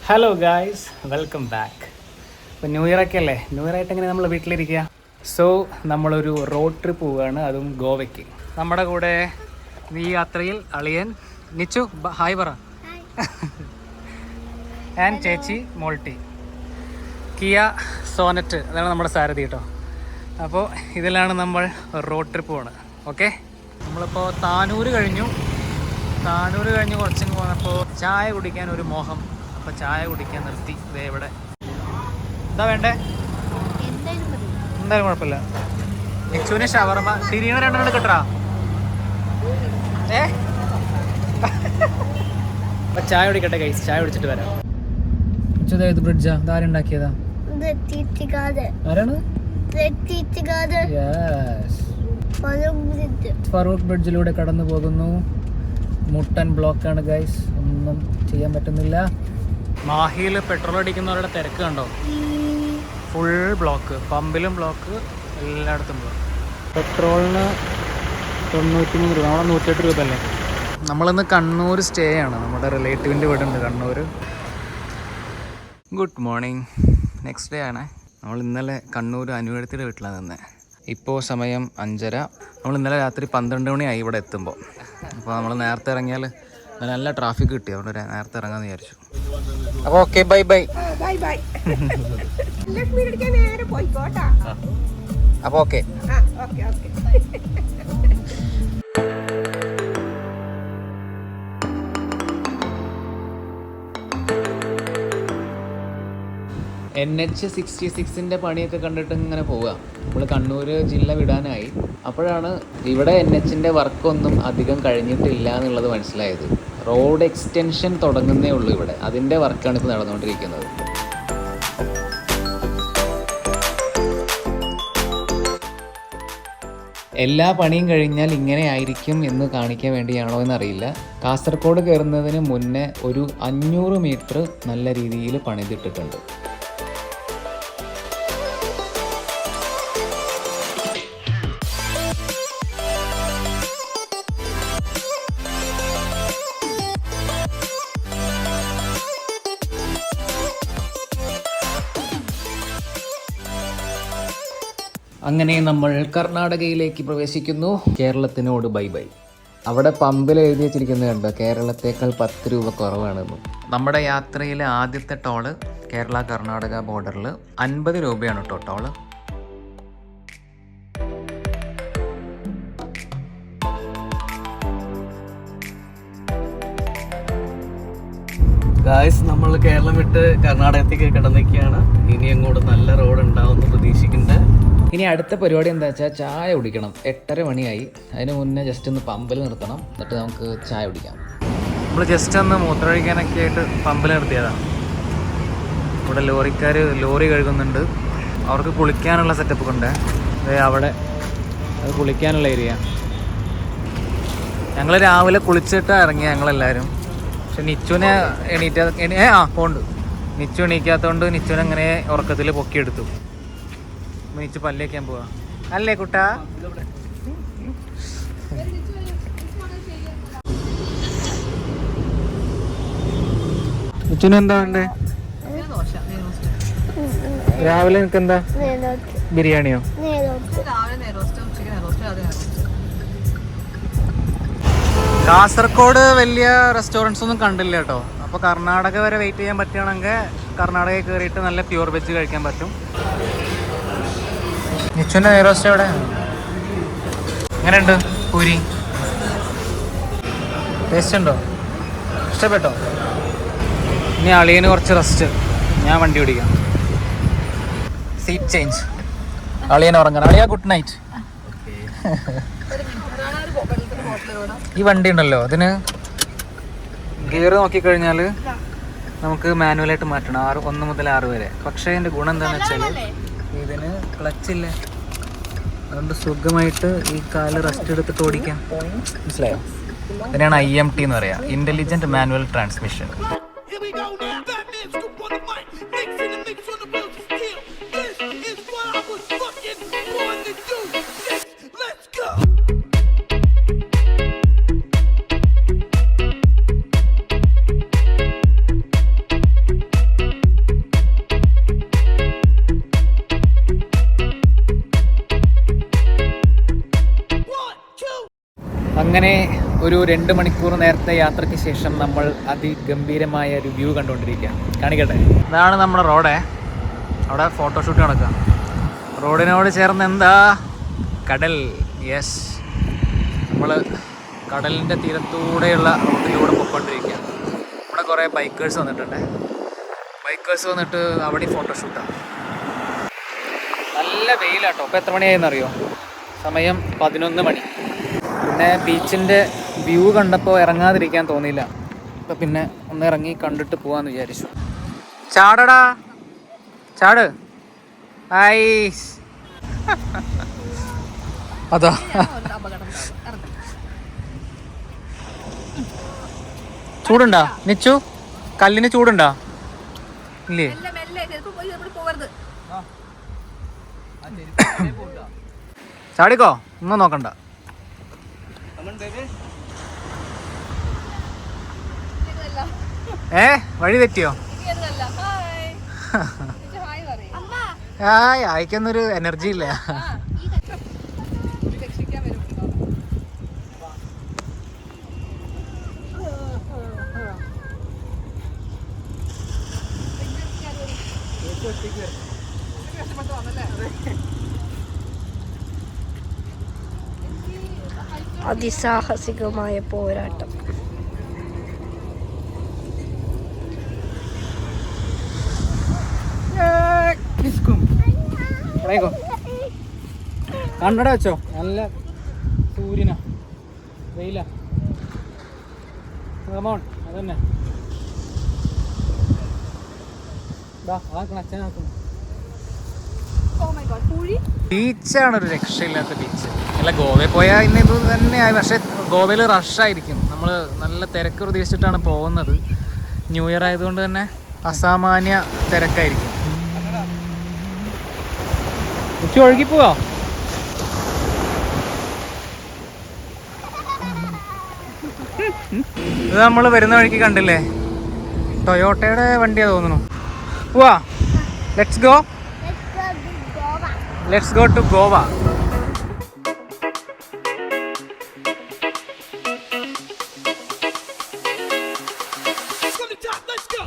Hello guys, welcome back. ഇപ്പോൾ new year ഒക്കെ അല്ലേ, ന്യൂ ഇയർ ആയിട്ട് എങ്ങനെ നമ്മൾ വീട്ടിലിരിക്കുക. സോ നമ്മളൊരു റോഡ് ട്രിപ്പ് പോവുകയാണ്, അതും ഗോവയ്ക്ക്. നമ്മുടെ കൂടെ ഈ യാത്രയിൽ അളിയൻ നിച്ചു, ഹായ് പറ. ഞാൻ ചേച്ചി മോൾട്ടി, കിയ സോനറ്റ്, അതാണ് നമ്മുടെ സാരഥി കേട്ടോ. അപ്പോൾ ഇതിലാണ് നമ്മൾ റോഡ് ട്രിപ്പ് പോകണം. ഓക്കെ, നമ്മളിപ്പോൾ താനൂർ കഴിഞ്ഞു കുറച്ചിങ്ങ് പോന്നപ്പോൾ ചായ കുടിക്കാൻ ഒരു മോഹം. അപ്പോൾ ചായ കുടിക്കാൻ നിർത്തി. ഇതേ ഇവിടെ എന്താ വേണ്ടേ, എന്തായാലും കുഴപ്പമില്ല. നിച്ചുവിന് ഷവർമ തിരിയണ രണ്ടെണ്ണം കിട്ടാ. അപ്പം ചായ കുടിക്കട്ടെ ഗൈസ്, ചായ കുടിച്ചിട്ട് വരാം. ഏത് ബ്രിഡ്ജാ, ഇതാരുണ്ടാക്കിയതാ? ആരാണ്? ഫറൂഖ് ബ്രിഡ്ജിലൂടെ കടന്നു പോകുന്നു. മുട്ടൻ ബ്ലോക്കാണ് ഗൈസ്, ഒന്നും ചെയ്യാൻ പറ്റുന്നില്ല. മാഹിയിൽ പെട്രോൾ അടിക്കുന്നവരുടെ തിരക്ക് കണ്ടോ, ഫുൾ ബ്ലോക്ക്. പമ്പിലും ബ്ലോക്ക്, എല്ലായിടത്തും ബ്ലോക്ക്. പെട്രോളിന് 93 രൂപ, നമ്മളെ 108 രൂപ അല്ലേ. നമ്മളിന്ന് കണ്ണൂർ സ്റ്റേ ആണ്, നമ്മുടെ റിലേറ്റീവിൻ്റെ വീടുണ്ട് Kannur. Good morning, next day ആണ്. നമ്മൾ ഇന്നലെ കണ്ണൂർ അനുവഴത്തിയുടെ വീട്ടിലാണ് നിന്നത്. ഇപ്പോൾ സമയം 5:30. നമ്മൾ ഇന്നലെ രാത്രി 12 മണിയായി ഇവിടെ എത്തുമ്പോൾ. അപ്പോൾ നമ്മൾ നേരത്തെ ഇറങ്ങിയാൽ നല്ല ട്രാഫിക് കിട്ടി, അതുകൊണ്ട് നേരത്തെ ഇറങ്ങാമെന്ന് വിചാരിച്ചു. അപ്പോൾ ഓക്കെ, ബൈ ബൈ. അപ്പോൾ ഓക്കെ. NH66 പണിയൊക്കെ കണ്ടിട്ട് ഇങ്ങനെ പോവുക. നമ്മൾ കണ്ണൂർ ജില്ല വിടാനായി. അപ്പോഴാണ് ഇവിടെ NH വർക്കൊന്നും അധികം കഴിഞ്ഞിട്ടില്ല എന്നുള്ളത് മനസ്സിലായത്. റോഡ് എക്സ്റ്റൻഷൻ തുടങ്ങുന്നേ ഉള്ളൂ ഇവിടെ, അതിൻ്റെ വർക്കാണ് ഇപ്പോൾ നടന്നുകൊണ്ടിരിക്കുന്നത്. എല്ലാ പണിയും കഴിഞ്ഞാൽ ഇങ്ങനെ ആയിരിക്കും എന്ന് കാണിക്കാൻ വേണ്ടിയാണോ എന്നറിയില്ല. കാസർഗോഡ് കയറുന്നതിന് മുന്നേ ഒരു 500 മീറ്റർ നല്ല രീതിയിൽ പണിതിട്ടിട്ടുണ്ട്. അങ്ങനെ നമ്മൾ കർണാടകയിലേക്ക് പ്രവേശിക്കുന്നു. കേരളത്തിനോട് ബൈ ബൈ. അവിടെ പമ്പിൽ എഴുതി വെച്ചിരിക്കുന്നത് കണ്ടോ, കേരളത്തേക്കാൾ 10 രൂപ കുറവാണെന്ന്. നമ്മുടെ യാത്രയിലെ ആദ്യത്തെ ടോള് കേരള കർണാടക ബോർഡറിൽ 50 രൂപയാണ് കേട്ടോ ടോള്. ഗായ്സ്, നമ്മൾ കേരളം വിട്ട് കർണാടകത്തേക്ക് കടന്നിരിക്കുകയാണ്. ഇനി അങ്ങോട്ട് നല്ല റോഡ് ഉണ്ടാവുമെന്ന് പ്രതീക്ഷിക്കുന്നുണ്ട്. ഇനി അടുത്ത പരിപാടി എന്താ വെച്ചാൽ ചായ കുടിക്കണം. 8:30 മണിയായി. അതിന് മുന്നേ ജസ്റ്റ് ഒന്ന് പമ്പിൽ നിർത്തണം, എന്നിട്ട് നമുക്ക് ചായ കുടിക്കാം. നമ്മൾ ജസ്റ്റ് ഒന്ന് മൂത്രമൊഴിക്കാനൊക്കെ ആയിട്ട് പമ്പിൽ നിർത്തിയതാണ്. ഇവിടെ ലോറിക്കാർ ലോറി കഴുകുന്നുണ്ട്. അവർക്ക് കുളിക്കാനുള്ള സെറ്റപ്പ് ഉണ്ട്. അവിടെ അത് കുളിക്കാനുള്ള ഏരിയ. ഞങ്ങൾ രാവിലെ കുളിച്ചിട്ടാണ് ഇറങ്ങിയ ഞങ്ങളെല്ലാവരും. പക്ഷെ നിച്ചുവിനെ പോണ്ട്. നിച്ചു എണീക്കാത്തതുകൊണ്ട് നിച്ചുവിനെ അങ്ങനെ ഉറക്കത്തിൽ പൊക്കിയെടുത്തു. നിച്ചു പല്ല് വയ്ക്കാൻ പോവാ അല്ലേ കുട്ടാ? നിച്ചുവിന് എന്താ വേണ്ടേ? രാവിലെ നിനക്ക് എന്താ? ബിരിയാണിയോ? കാസർഗോഡ് വലിയ റെസ്റ്റോറൻറ്റ്സ് ഒന്നും കണ്ടില്ല കേട്ടോ. അപ്പോൾ കർണാടക വരെ വെയിറ്റ് ചെയ്യാൻ പറ്റുകയാണെങ്കിൽ കർണാടകയിൽ കയറിയിട്ട് നല്ല പ്യൂർ വെജ് കഴിക്കാൻ പറ്റും. നിച്ചുവിൻ്റെ നെയ്റോസ്റ്റ് എവിടെ? എങ്ങനെയുണ്ട് പൂരി? ടേസ്റ്റ് ഉണ്ടോ? ഇഷ്ടപ്പെട്ടോ? ഇനി അളിയന് കുറച്ച് റെസ്റ്റ്, ഞാൻ വണ്ടി ഓടിക്കാം. Seat change. അളിയൻ ഉറങ്ങണം. അളിയ ഗുഡ് നൈറ്റ്. ഈ വണ്ടി ഉണ്ടല്ലോ, അതിന് ഗിയർ നോക്കിക്കഴിഞ്ഞാൽ നമുക്ക് മാനുവലായിട്ട് മാറ്റണം 1 മുതൽ 6 വരെ. പക്ഷേ അതിൻ്റെ ഗുണം എന്താണെന്ന് വെച്ചാൽ ഇതിന് ക്ലച്ചില്ല, അതുകൊണ്ട് സുഖമായിട്ട് ഈ കാല് റെസ്റ്റ് എടുത്തിട്ട് ഓടിക്കാം. മനസ്സിലായോ? ഇതിനാണ് IMT എന്ന് പറയുക, ഇൻ്റലിജൻറ്റ് മാനുവൽ ട്രാൻസ്മിഷൻ. അങ്ങനെ ഒരു 2 മണിക്കൂർ നേരത്തെ യാത്രയ്ക്ക് ശേഷം നമ്മൾ അതിഗംഭീരമായ ഒരു വ്യൂ കണ്ടുകൊണ്ടിരിക്കുക. കാണിക്കട്ടെ, ഇതാണ് നമ്മുടെ റോഡേ. അവിടെ ഫോട്ടോഷൂട്ട് നടക്കുക. റോഡിനോട് ചേർന്ന് എന്താ, കടൽ. യെസ്, നമ്മൾ കടലിൻ്റെ തീരത്തൂടെയുള്ള റോഡിലൂടെ പൊയ്ക്കൊണ്ടിരിക്കുക. ഇവിടെ കുറേ ബൈക്കേഴ്സ് വന്നിട്ടുണ്ട്. ബൈക്കേഴ്സ് വന്നിട്ട് അവിടെ ഫോട്ടോഷൂട്ടാണ്. നല്ല വെയിലാട്ടോ. ഇപ്പോൾ എത്ര മണിയായെന്നറിയോ? സമയം 11 മണി. പിന്നെ ബീച്ചിൻ്റെ വ്യൂ കണ്ടപ്പോൾ ഇറങ്ങാതിരിക്കാൻ തോന്നിയില്ല. അപ്പോൾ പിന്നെ ഒന്ന് ഇറങ്ങി കണ്ടിട്ട് പോകാമെന്ന് വിചാരിച്ചു. ചാടടാ, ചാട്. ഐസ് അതാ ചൂടുണ്ടാ നിച്ചു? കല്ലിന് ചൂടുണ്ടാ? ഇല്ലേ? ചാടിക്കോ, ഒന്നും നോക്കണ്ട. വഴി തെറ്റിയോ? അയക്കുന്നൊരു എനർജി ഇല്ല. അതിസാഹസികമായ പോരാട്ടം. കണ്ണട വെച്ചോ, നല്ല സൂര്യനാ, വെയിലാ. അതന്നെ ബീച്ചാണ് ഒരു രക്ഷയില്ലാത്ത ബീച്ച്. അല്ല, ഗോവയിൽ പോയാൽ ഇന്ന് ഇത് തന്നെയായി. പക്ഷെ ഗോവയിൽ റഷായിരിക്കും. നമ്മൾ നല്ല തിരക്ക് പ്രതീക്ഷിച്ചിട്ടാണ് പോകുന്നത്. ന്യൂ ഇയർ ആയതുകൊണ്ട് തന്നെ അസാമാന്യ തിരക്കായിരിക്കും. ഉച്ച ഒഴുകി പോവാ. ഇത് നമ്മൾ വരുന്ന വഴിക്ക് കണ്ടില്ലേ, ടൊയോട്ടയുടെ വണ്ടിയാ തോന്നുന്നു. പോവാ, let's go. Let's go to Goa. Let's go.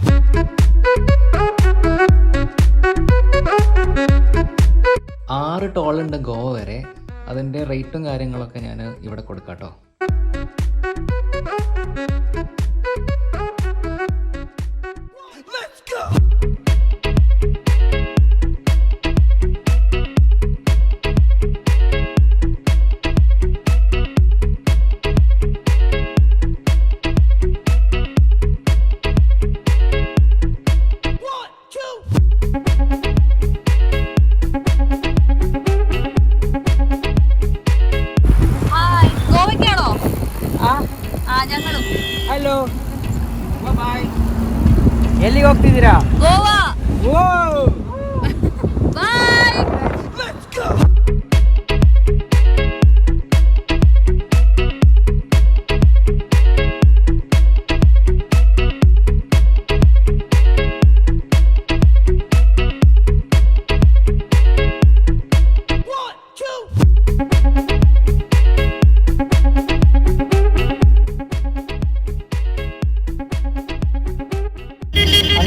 6 ടോളുണ്ട് ഗോവ വരെ. അതിൻ്റെ റേറ്റും കാര്യങ്ങളൊക്കെ ഞാൻ ഇവിടെ കൊടുക്കാം കേട്ടോ. Hello, bye. ಎಲ್ಲಿಗೆ ಹೋಗ್ತಿದ್ದೀರಾ? ಗೋವಾ. ಓ ಬಾಯ್. Let's go.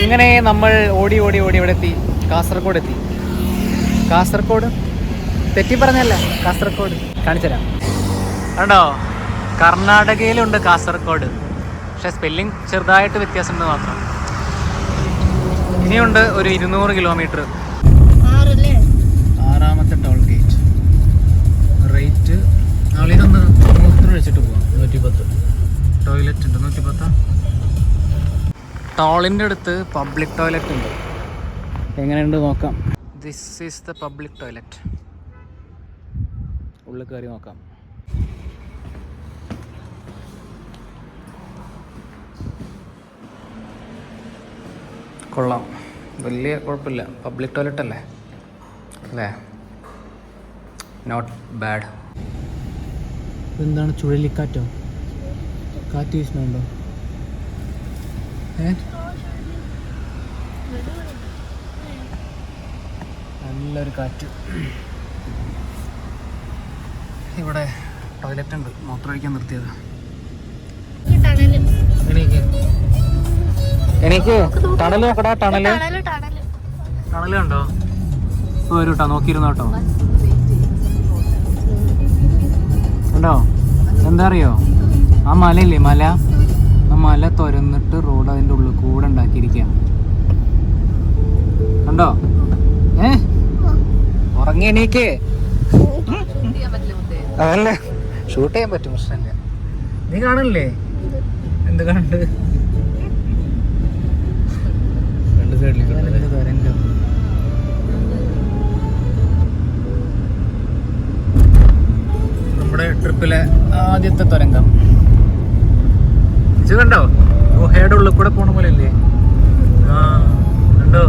അങ്ങനെ നമ്മൾ ഓടി ഓടി ഓടി ഇവിടെ എത്തി. കാസർഗോഡ് എത്തി. കാസർഗോഡ് തെറ്റി പറഞ്ഞല്ല, കാസർഗോഡ്. കാണിച്ചുതരാം. കണ്ടോ, കർണാടകയിലുണ്ട് കാസർഗോഡ്. പക്ഷെ സ്പെല്ലിംഗ് ചെറുതായിട്ട് വ്യത്യാസമുണ്ട് മാത്രം. ഇനിയുണ്ട് ഒരു 200 കിലോമീറ്റർ. 6ാമത്തെ ടോൾ ഗേറ്റ്. റേറ്റ് ആളിതൊന്ന് മൂത്രം ഒഴിച്ചിട്ട് പോവാം. 110. ടോയ്ലറ്റ് ഉണ്ട്. 110. ടോളിൻ്റെ അടുത്ത് പബ്ലിക് ടോയ്ലറ്റ് ഉണ്ട്. എങ്ങനെയുണ്ട് നോക്കാം. This is the public toilet. ഉള്ളിൽ കയറി നോക്കാം. കൊള്ളാം, വലിയ കുഴപ്പമില്ല. പബ്ലിക് ടോയ്ലറ്റ് അല്ലേ, അല്ലേ? Not bad. എന്താണ് ചുഴലിക്കാറ്റോ? കാറ്റ് വീശുന്നുണ്ടോ? നല്ലൊരു കാറ്റ്. ഇവിടെ ടോയ്ലറ്റ് ഉണ്ട്, മൂത്രം ഒഴിക്കാൻ നിർത്തിയത്. എനിക്ക് ടണല് നോക്കടാ, ടണല് കണ്ടോ? വരൂ കേട്ടോ, നോക്കിയിരുന്നോ കേട്ടോ. കണ്ടോ? എന്താ അറിയോ, ആ മലയില്ലേ, മല, ആ മല തുരന്നിട്ട് റോഡ് അതിൻ്റെ ഉള്ളിൽ കൂടെ ഉണ്ടാക്കിയിരിക്കുക. കണ്ടോ? ഉറങ്ങി എണീക്ക്. അതല്ലേ ഷൂട്ട് ചെയ്യാൻ പറ്റും, പ്രശ്നമില്ല. നീ കാണില്ലേ എന്ത് കണ്ട്? രണ്ട് സൈഡിലേക്ക് തുരങ്കം. നമ്മുടെ ട്രിപ്പിലെ ആദ്യത്തെ തുരങ്കം ഇത് കണ്ടോ? ഗുഹയുടെ ഉള്ളിൽ കൂടെ പോണ പോലെ അല്ലേ? ആ കണ്ടോ?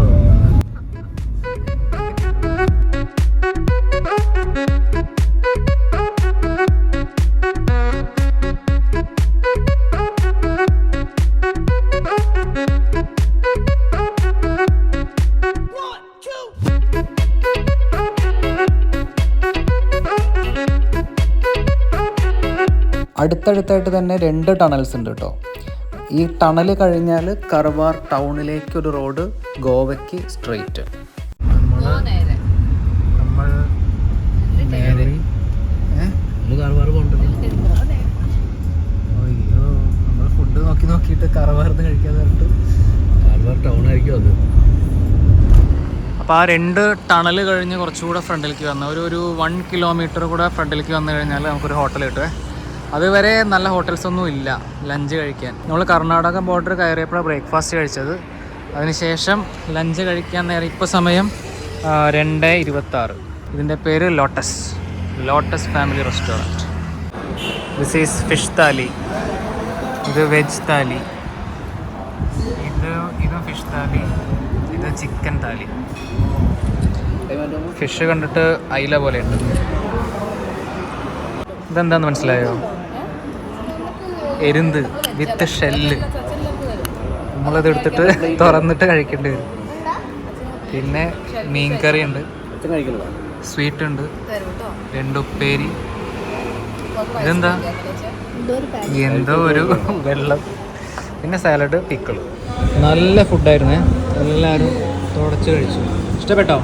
അടുത്തടുത്തായിട്ട് തന്നെ 2 ടണൽസ് ഉണ്ട് കേട്ടോ. ഈ ടണൽ കഴിഞ്ഞാൽ കർവാർ ടൗണിലേക്ക് ഒരു റോഡ്, ഗോവയ്ക്ക് സ്ട്രെയിറ്റ്. അയ്യോ, നമ്മൾ ഫുഡ് നോക്കിയിട്ട് കർവാർന്ന് കഴിക്കാതെ കർവാർ ടൗൺ ആയിരിക്കും അത്. അപ്പോൾ ആ 2 ടണൽ കഴിഞ്ഞ് കുറച്ചുകൂടെ ഫ്രണ്ടിലേക്ക് വന്ന ഒരു 1 കിലോമീറ്റർ കൂടെ ഫ്രണ്ടിലേക്ക് വന്നു കഴിഞ്ഞാൽ നമുക്കൊരു ഹോട്ടൽ കിട്ടുമേ. അതുവരെ നല്ല ഹോട്ടൽസ് ഒന്നും ഇല്ല ലഞ്ച് കഴിക്കാൻ. നമ്മൾ കർണാടക ബോർഡർ കയറിയപ്പോഴാണ് ബ്രേക്ക്ഫാസ്റ്റ് കഴിച്ചത്. അതിനുശേഷം ലഞ്ച് കഴിക്കാൻ നേരം ഇപ്പോൾ സമയം 2:26. ഇതിൻ്റെ പേര് lotus family restaurant. This is fish താലി, ഇത് വെജ് താലി, ഇതും ഫിഷ് താലി, ഇത് ചിക്കൻ താലി. ഫിഷ് കണ്ടിട്ട് അയില പോലെയുണ്ട്. ഇതെന്താന്ന് മനസ്സിലായോ? എരുന്ത് വിത്ത് ഷെല്ല്. നമ്മളത് എടുത്തിട്ട് തുറന്നിട്ട് കഴിക്കേണ്ടി വരും. പിന്നെ മീൻ കറി ഉണ്ട്, സ്വീറ്റ് ഉണ്ട്, 2 ഉപ്പേരി. ഇതെന്താ? എന്തോ ഒരു വെള്ളം. പിന്നെ സാലഡ്, പിക്കിള്. നല്ല ഫുഡായിരുന്നേ, എല്ലാവരും തുടച്ച് കഴിച്ചു. ഇഷ്ടപ്പെട്ടോ?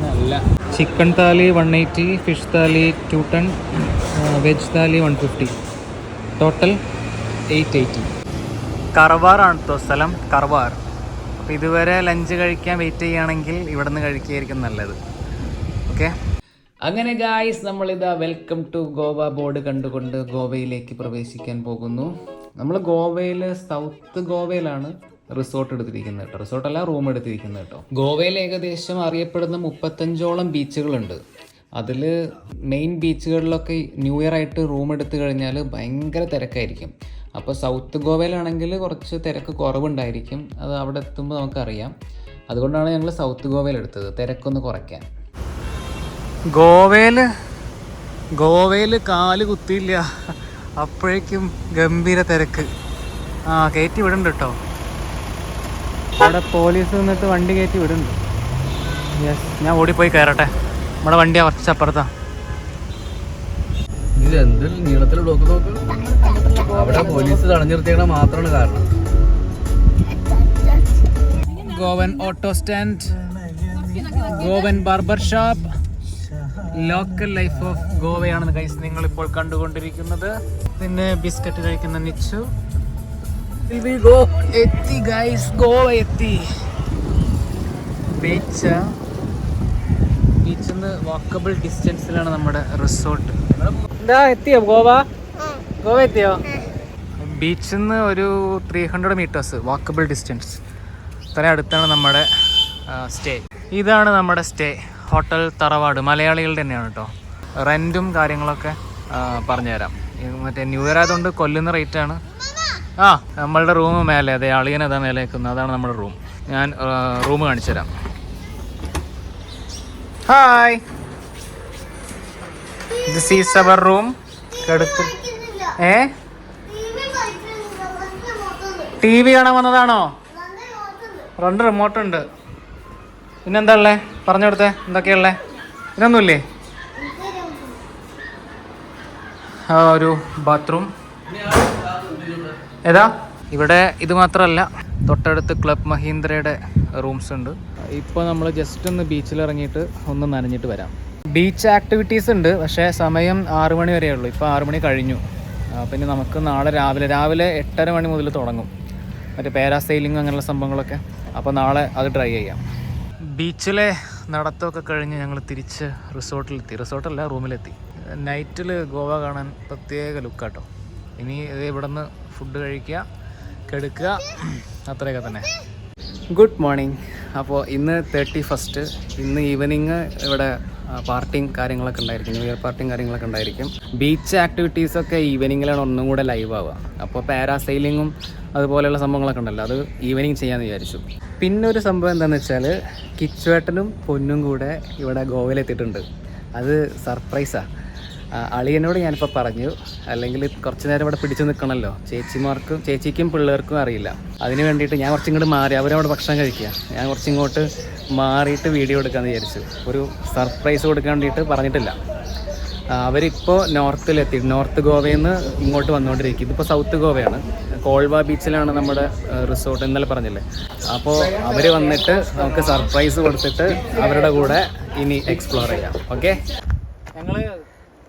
നല്ല. ചിക്കൻ താലി 180, ഫിഷ് താലി 210, വെജ് താലി 150, ടോട്ടൽ 880. കർവാറാണ് കേട്ടോ സ്ഥലം, കർവാർ. അപ്പോൾ ഇതുവരെ ലഞ്ച് കഴിക്കാൻ വെയിറ്റ് ചെയ്യുകയാണെങ്കിൽ ഇവിടെ നിന്ന് കഴിക്കുകയായിരിക്കും നല്ലത്. ഓക്കെ, അങ്ങനെ ഗായ്സ് നമ്മളിതാ വെൽക്കം ടു ഗോവ ബോർഡ് കണ്ടുകൊണ്ട് ഗോവയിലേക്ക് പ്രവേശിക്കാൻ പോകുന്നു. നമ്മൾ ഗോവയിൽ സൗത്ത് ഗോവയിലാണ് റിസോർട്ട് എടുത്തിരിക്കുന്നത് കേട്ടോ. റിസോർട്ടല്ല, റൂം എടുത്തിരിക്കുന്നത് കേട്ടോ. ഗോവയിൽ ഏകദേശം അറിയപ്പെടുന്ന 35ഓളം ബീച്ചുകളുണ്ട്. അതിൽ മെയിൻ ബീച്ചുകളിലൊക്കെ ന്യൂ ഇയർ ആയിട്ട് റൂം എടുത്തു കഴിഞ്ഞാൽ ഭയങ്കര തിരക്കായിരിക്കും. അപ്പോൾ സൗത്ത് ഗോവയിലാണെങ്കിൽ കുറച്ച് തിരക്ക് കുറവുണ്ടായിരിക്കും. അത് അവിടെ എത്തുമ്പോൾ നമുക്കറിയാം. അതുകൊണ്ടാണ് ഞങ്ങൾ സൗത്ത് ഗോവയിൽ എടുത്തത്, തിരക്കൊന്ന് കുറയ്ക്കാൻ. ഗോവയിൽ കാല് കുത്തിയില്ല, അപ്പോഴേക്കും ഗംഭീര തിരക്ക്. കയറ്റി വിടുന്നുണ്ട് കേട്ടോ. അവിടെ പോലീസ് നിന്നിട്ട് വണ്ടി കയറ്റി വിടുന്നുണ്ട്. യെസ്, ഞാൻ ഓടിപ്പോയി കയറട്ടെ. നമ്മുടെ വണ്ടി കുറച്ചപ്പുറത്താ. ഇത് എന്തൊരു നീളത്തിൽ ബ്ലോക്ക് നോക്ക്. അവിടെ പോലീസ് തടഞ്ഞു നിർത്തിയണ മാത്രമാണ് കാരണം. Goan auto stand, Goan barber shop, local life of ഗോവയാണെന്ന് ഗൈസ് നിങ്ങളിപ്പോൾ കണ്ടുകൊണ്ടിരിക്കുന്നത്. പിന്നെ ബിസ്ക്കറ്റ് കഴിക്കുന്ന നിച്ചു. എത്തി ഗൈസ്, ഗോവ എത്തി. ബീച്ചിന്ന് വാക്കബിൾ ഡിസ്റ്റൻസിലാണ് നമ്മുടെ റിസോർട്ട്. എന്താ, എത്തിയോ ഗോവ എത്തിയോ? ബീച്ചിൽ നിന്ന് ഒരു 300 മീറ്റേഴ്സ് വാക്കബിൾ ഡിസ്റ്റൻസ്. ഇത്ര അടുത്താണ് നമ്മുടെ സ്റ്റേ. ഇതാണ് നമ്മുടെ സ്റ്റേ, ഹോട്ടൽ തറവാട്. മലയാളികളുടെ തന്നെയാണ് കേട്ടോ. റെൻറ്റും കാര്യങ്ങളൊക്കെ പറഞ്ഞുതരാം. മറ്റേ ന്യൂ ഇയർ ആയതുകൊണ്ട് കൊല്ലുന്ന റേറ്റാണ്. നമ്മളുടെ റൂം മേലെ, അതെ അളിയൻ അതാ മേലെ വെക്കുന്നത്, അതാണ് നമ്മുടെ റൂം. ഞാൻ റൂം കാണിച്ചു തരാം. Hi, this is our room. TV കാണാൻ വന്നതാണോ? 2 റിമോട്ട് ഉണ്ട്. പിന്നെന്താ ഉള്ളേ? പറഞ്ഞു കൊടുത്തേ, എന്തൊക്കെയുള്ളേ? ഇതൊന്നുമില്ലേ? ഒരു ബാത്റൂം. ഏതാ ഇവിടെ? ഇത് മാത്രമല്ല, തൊട്ടടുത്ത് ക്ലബ് മഹീന്ദ്രയുടെ റൂംസ് ഉണ്ട്. ഇപ്പോൾ നമ്മൾ ജസ്റ്റ് ഒന്ന് ബീച്ചിൽ ഇറങ്ങിയിട്ട് ഒന്ന് നനഞ്ഞിട്ട് വരാം. ബീച്ച് ആക്ടിവിറ്റീസ് ഉണ്ട്, പക്ഷേ സമയം 6 മണി വരെയേ ഉള്ളൂ. ഇപ്പോൾ 6 മണി കഴിഞ്ഞു. പിന്നെ നമുക്ക് നാളെ രാവിലെ 8:30 മണി മുതൽ തുടങ്ങും മറ്റേ പാരാസെയിലിംഗ് അങ്ങനെയുള്ള സംഭവങ്ങളൊക്കെ. അപ്പോൾ നാളെ അത് ട്രൈ ചെയ്യാം. ബീച്ചിലെ നടത്തമൊക്കെ കഴിഞ്ഞ് ഞങ്ങൾ തിരിച്ച് റിസോർട്ടല്ല റൂമിലെത്തി. നൈറ്റിൽ ഗോവ കാണാൻ പ്രത്യേക ലുക്കാട്ടോ. ഇനി ഇവിടെ നിന്ന് ഫുഡ് കഴിക്കുക, കിടക്കുക, അത്രയൊക്കെ തന്നെ. Good morning. അപ്പോൾ ഇന്ന് 31st. ഇന്ന് ഈവനിങ് ഇവിടെ പാർട്ടിയും കാര്യങ്ങളൊക്കെ ഉണ്ടായിരിക്കും, ന്യൂ ഇയർ പാർട്ടിയും കാര്യങ്ങളൊക്കെ ഉണ്ടായിരിക്കും. ബീച്ച് ആക്ടിവിറ്റീസൊക്കെ ഈവനിങ്ങിലാണ് ഒന്നും കൂടെ ലൈവ് ആവുക. അപ്പോൾ പാരാസെയിലിങ്ങും അതുപോലെയുള്ള സംഭവങ്ങളൊക്കെ ഉണ്ടല്ലോ, അത് ഈവനിങ് ചെയ്യാമെന്ന് വിചാരിച്ചു. പിന്നെ ഒരു സംഭവം എന്താണെന്ന് വെച്ചാൽ, കിച്ചുവേട്ടനും പൊന്നും കൂടെ ഇവിടെ ഗോവയിലെത്തിയിട്ടുണ്ട്. അത് സർപ്രൈസാണ്. അളിയനോട് ഞാനിപ്പോൾ പറഞ്ഞു, അല്ലെങ്കിൽ കുറച്ച് നേരം ഇവിടെ പിടിച്ചു നിൽക്കണമല്ലോ, ചേച്ചിക്കും പിള്ളേർക്കും അറിയില്ല. അതിന് വേണ്ടിയിട്ട് ഞാൻ കുറച്ചിങ്ങോട്ട് മാറി, അവരവിടെ ഭക്ഷണം കഴിക്കുക, ഞാൻ കുറച്ചിങ്ങോട്ട് മാറിയിട്ട് വീഡിയോ എടുക്കാമെന്ന് വിചാരിച്ചു. ഒരു സർപ്രൈസ് കൊടുക്കാൻ വേണ്ടിയിട്ട് പറഞ്ഞിട്ടില്ല. അവരിപ്പോൾ നോർത്ത് ഗോവയിൽ നിന്ന് ഇങ്ങോട്ട് വന്നുകൊണ്ടിരിക്കും. ഇതിപ്പോൾ സൗത്ത് ഗോവയാണ്, കോൾവ ബീച്ചിലാണ് നമ്മുടെ റിസോർട്ട്, ഇന്നലെ പറഞ്ഞില്ലേ. അപ്പോൾ അവർ വന്നിട്ട് നമുക്ക് സർപ്രൈസ് കൊടുത്തിട്ട് അവരുടെ കൂടെ ഇനി എക്സ്പ്ലോർ ചെയ്യാം. ഓക്കെ, ഞങ്ങൾ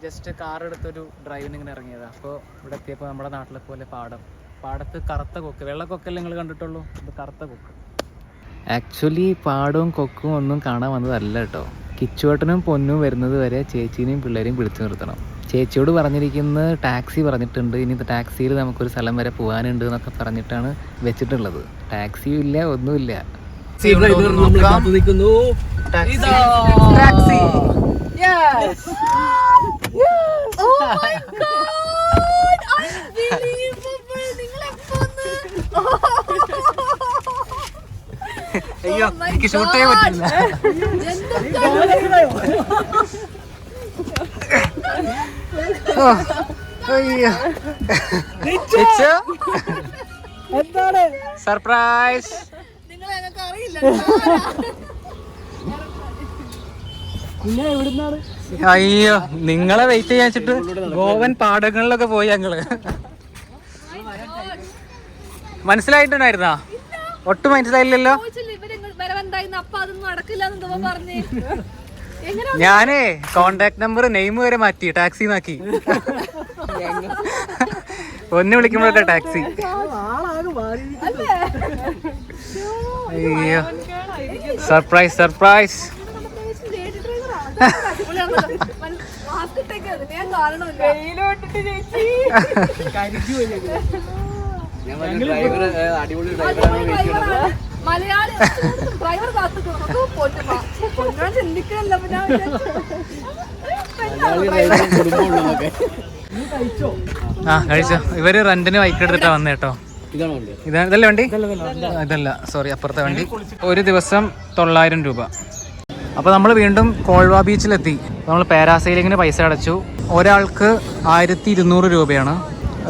ജസ്റ്റ് കാർ എടുത്തൊരു ഡ്രൈവിന് ഇങ്ങനെ ഇറങ്ങിയതാണ്. അപ്പോൾ ഇവിടെ എത്തിയപ്പോൾ നമ്മുടെ നാട്ടിലെ പോലെ പാടത്ത് കറുത്ത കൊക്ക്, വെള്ളക്കൊക്കല്ലേ നിങ്ങൾ കണ്ടിട്ടുള്ളൂ, ഇത് കറുത്ത കൊക്ക്. ആക്ച്വലി പാടവും കൊക്കും ഒന്നും കാണാൻ വന്നതല്ല കേട്ടോ. കിച്ചുവേട്ടനും പൊന്നും വരുന്നത് വരെ ചേച്ചീനെയും പിള്ളേരെയും പിടിച്ചു നിർത്തണം. ചേച്ചിയോട് പറഞ്ഞിരിക്കുന്നത് ടാക്സി പറഞ്ഞിട്ടുണ്ട്, ഇനി ടാക്സിയിൽ നമുക്കൊരു സ്ഥലം വരെ പോകാനുണ്ട് എന്നൊക്കെ പറഞ്ഞിട്ടാണ് വെച്ചിട്ടുള്ളത്. ടാക്സിയും ഇല്ല, ഒന്നുമില്ല. Taxi. Yes. Yes. Oh my God! Unbelievable. അയ്യോ, എനിക്ക് ഷൂട്ട് ചെയ്യാൻ പറ്റില്ല. എന്താണ് സർപ്രൈസ്? അയ്യോ, നിങ്ങളെ വെയിറ്റ് ചെയ്യാൻ വെച്ചിട്ട് ഗോവൻ പാടങ്ങളിലൊക്കെ പോയി ഞങ്ങള്. മനസ്സിലായിട്ടുണ്ടായിരുന്നാ? ഒട്ടും മനസ്സിലായില്ലല്ലോ. ഞാനേ കോണ്ടാക്ട് നമ്പർ നെയിം വരെ മാറ്റി, ടാക്സി നാക്കി. ഒന്ന് വിളിക്കുമ്പോഴൊക്കെ ടാക്സി. അയ്യോ, സർപ്രൈസ്. കഴിച്ചോ? ഇവര് റെന്റിന് ബൈക്ക് എടുത്തിട്ടാ വന്നേ കേട്ടോ. ഇതല്ലേ വണ്ടി? ഇതല്ല, സോറി, അപ്പുറത്തെ വണ്ടി. ഒരു ദിവസം 900 രൂപ. അപ്പോൾ നമ്മൾ വീണ്ടും കോൾവ ബീച്ചിലെത്തി. നമ്മൾ പാരാസെയിലിങ്ങിന് പൈസ അടച്ചു. ഒരാൾക്ക് 1200 രൂപയാണ്.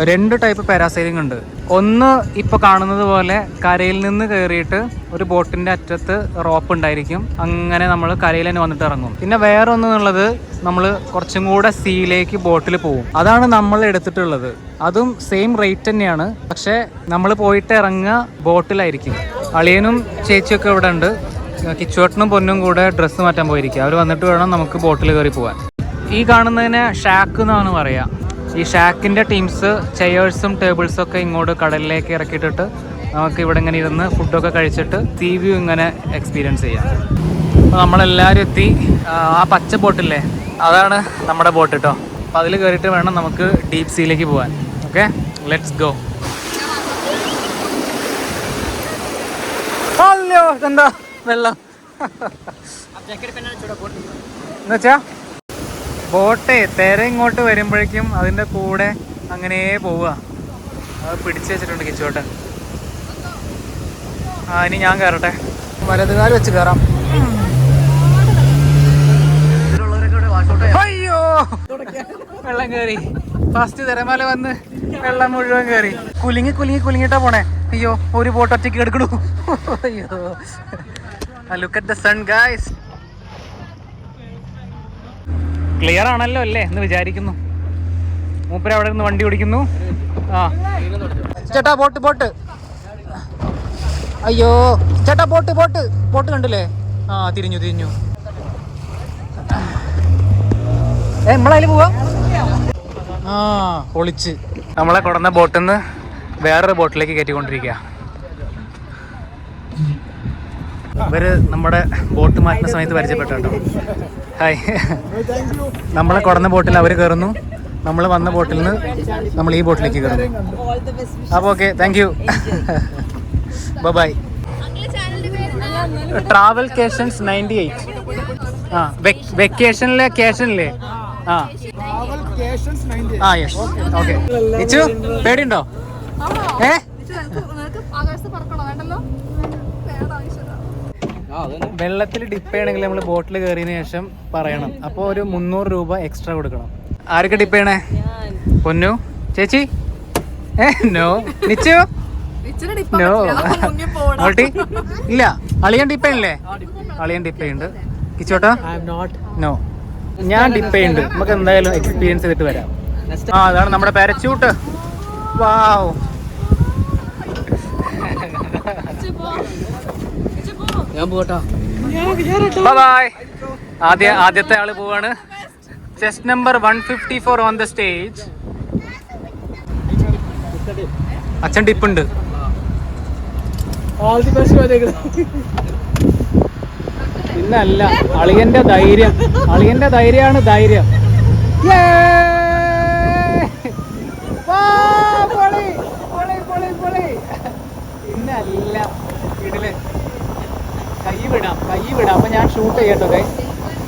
2 ടൈപ്പ് പാരാസെയിലിംഗ് ഉണ്ട്. ഒന്ന് ഇപ്പോൾ കാണുന്നത് പോലെ കരയിൽ നിന്ന് കയറിയിട്ട് ഒരു ബോട്ടിൻ്റെ അറ്റത്ത് റോപ്പ് ഉണ്ടായിരിക്കും, അങ്ങനെ നമ്മൾ കരയിൽ തന്നെ വന്നിട്ട് ഇറങ്ങും. പിന്നെ വേറെ ഒന്നെന്നുള്ളത് നമ്മൾ കുറച്ചും കൂടെ സീയിലേക്ക് ബോട്ടിൽ പോകും. അതാണ് നമ്മൾ എടുത്തിട്ടുള്ളത്. അതും സെയിം റേറ്റ് തന്നെയാണ്, പക്ഷേ നമ്മൾ പോയിട്ട് ഇറങ്ങുക ബോട്ടിലായിരിക്കും. അളിയനും ചേച്ചിയൊക്കെ ഇവിടെ ഉണ്ട്. കിച്ചുവേട്ടനും പൊന്നും കൂടെ ഡ്രസ്സ് മാറ്റാൻ പോയിരിക്കുക. അവർ വന്നിട്ട് വേണം നമുക്ക് ബോട്ടിൽ കയറി പോകാൻ. ഈ കാണുന്നതിനെ ഷാക്ക് എന്നാണ് പറയുക. ഈ ഷാക്കിൻ്റെ ടീംസ് ചെയേഴ്സും ടേബിൾസും ഒക്കെ ഇങ്ങോട്ട് കടലിലേക്ക് ഇറക്കിയിട്ടിട്ട് നമുക്ക് ഇവിടെ ഇങ്ങനെ ഇരുന്ന് ഫുഡൊക്കെ കഴിച്ചിട്ട് സീ വ്യൂ ഇങ്ങനെ എക്സ്പീരിയൻസ് ചെയ്യാം. അപ്പോൾ നമ്മളെല്ലാവരും എത്തി. ആ പച്ച ബോട്ടില്ലേ, അതാണ് നമ്മുടെ ബോട്ട് കേട്ടോ. അപ്പോൾ അതിൽ കയറിയിട്ട് വേണം നമുക്ക് ഡീപ്പ് സീയിലേക്ക് പോകാൻ. Okay, let's go. ഹലോ, എന്താ വെള്ളം എന്നുവെച്ചാ ബോട്ടേ തെര ഇങ്ങോട്ട് വരുമ്പോഴേക്കും അതിൻ്റെ കൂടെ അങ്ങനെ പോവുക. അത് പിടിച്ചു വെച്ചിട്ടുണ്ട് കിച്ചോട്ടൻ. ഇനി ഞാൻ കയറട്ടെ, വലതുകാല് വെച്ച് കയറാം. അയ്യോ, വെള്ളം കയറി. ഫസ്റ്റ് തിരമാല വന്ന് വെള്ളം മുഴുവൻ കയറി. കുലുങ്ങിട്ടാ പോണേ. അയ്യോ, ഒരു ബോട്ട് ഒറ്റയ്ക്ക് എടുക്കണു. അയ്യോ, look at the sun guys. Clear ആണല്ലോ അല്ലേ എന്ന് വിചാരിക്കുന്നു. മൂപ്പര് അവിടെ നിന്ന് വണ്ടി ഓടിക്കുന്നു. ആ ചേട്ടാ ബോട്ട്. അയ്യോ ചേട്ടാ ബോട്ട് കണ്ടില്ലേ? ആ തിരിഞ്ഞു. നമ്മളതിൽ പോവാ. ആ പൊളിച്ച് നമ്മളെ കൊടുന്ന ബോട്ടിൽ നിന്ന് വേറൊരു ബോട്ടിലേക്ക് കയറ്റിക്കൊണ്ടിരിക്കുക. ഇവര് നമ്മുടെ ബോട്ട് മാറ്റുന്ന സമയത്ത് പരിചയപ്പെട്ടു കേട്ടോ. ഹായ്. നമ്മളെ കൊടുന്ന ബോട്ടിൽ അവർ കയറുന്നു, നമ്മൾ വന്ന ബോട്ടിൽ നിന്ന് നമ്മൾ ഈ ബോട്ടിലേക്ക് കയറുന്നു. അപ്പോൾ okay, thank you, bye. Travelcations 98. ആ വെക്കേഷനിലെ ആ യെസ് ഓക്കെ. ഇച്ചു പേടിയുണ്ടോ? വെള്ളത്തിൽ ഡിപ്പ് ചെയ്യണമെങ്കിൽ നമ്മൾ ബോട്ടിൽ കയറിയതിനു ശേഷം പറയണം. അപ്പോൾ ഒരു 300 രൂപ എക്സ്ട്രാ കൊടുക്കണം. ആരൊക്കെ ഡിപ്പ് ചെയ്യണേ? പൊന്നു ചേച്ചി? നോ. നിച്ചു? നോ. ഓട്ടി ഇല്ല. അളിയൻ ഡിപ്പ് ചെയ്യണില്ലേ? അളിയൻ ഡിപ്പ് ചെയ്യുന്നുണ്ട്. കിച്ചോട്ടാ? നോ. ഞാൻ ഡിപ്പ് ചെയ്യുന്നുണ്ട്. നമുക്ക് എന്തായാലും എക്സ്പീരിയൻസ് ചെയ്തിട്ട് വരാം. ആ അതാണ് നമ്മുടെ പാരച്യൂട്ട്. വാവ്. ഞാൻ പോട്ടാ. ബൈ. ആദ്യത്തെ ആള് പോവാണ്. Chest number 154 on the stage. അച്ഛൻ ഡിപ്പുണ്ട്. പിന്നല്ല, അളിയന്റെ ധൈര്യമാണ് ധൈര്യം. പിന്നല്ല വീട്ടില് കൈ വിടാം. അപ്പൊ ഞാൻ ഷൂട്ട് ചെയ്യട്ടോ ഗൈസ്.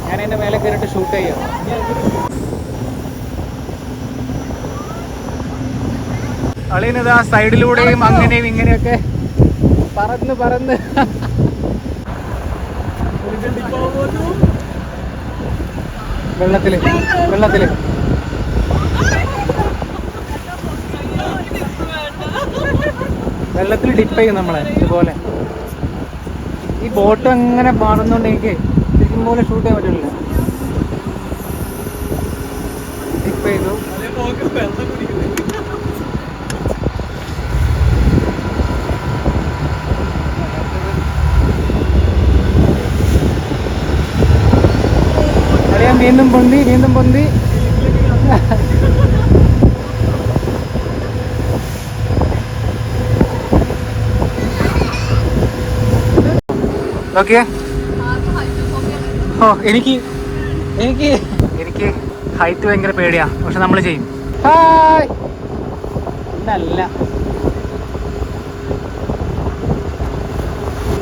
ഞാൻ എന്റെ മേലെ കയറിയിട്ട് ഷൂട്ട് ചെയ്യാം. അളിയനിതാ സൈഡിലൂടെയും അങ്ങനെയും ഇങ്ങനെയൊക്കെ പറന്ന് വെള്ളത്തില് ഡിപ്പ് ചെയ്യും നമ്മളെ ഇതുപോലെ. ഈ ബോട്ട് അങ്ങനെ പാടുന്നോണ്ട് എനിക്ക് ശരിക്കും പോലെ ഷൂട്ട് ചെയ്യാൻ പറ്റില്ല. ഡിപ്പ് ചെയ്തു. അറിയാം. വീണ്ടും പൊന്തി. ഓക്കെ. ഓ എനിക്ക് ഹൈറ്റ് ഭയങ്കര പേടിയാ, പക്ഷെ നമ്മൾ ചെയ്യും. ഹായ്. ഇന്നല്ല.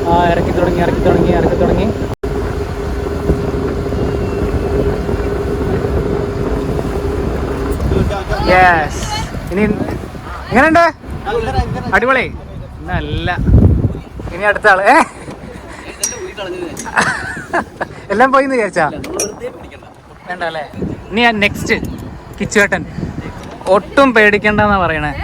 ആ ഇറക്കി തുടങ്ങി. യെസ്. ഇനി എങ്ങനെയുണ്ട്? അടിപൊളി. നല്ല. ഇനി അടുത്ത ആള്. എല്ലാം പോയിന്ന് വിചാരിച്ചാ വേണ്ട അല്ലേ? ഇനി നെക്സ്റ്റ് കിച്ചുവേട്ടൻ. ഒട്ടും പേടിക്കണ്ടെന്നാ പറയണേ.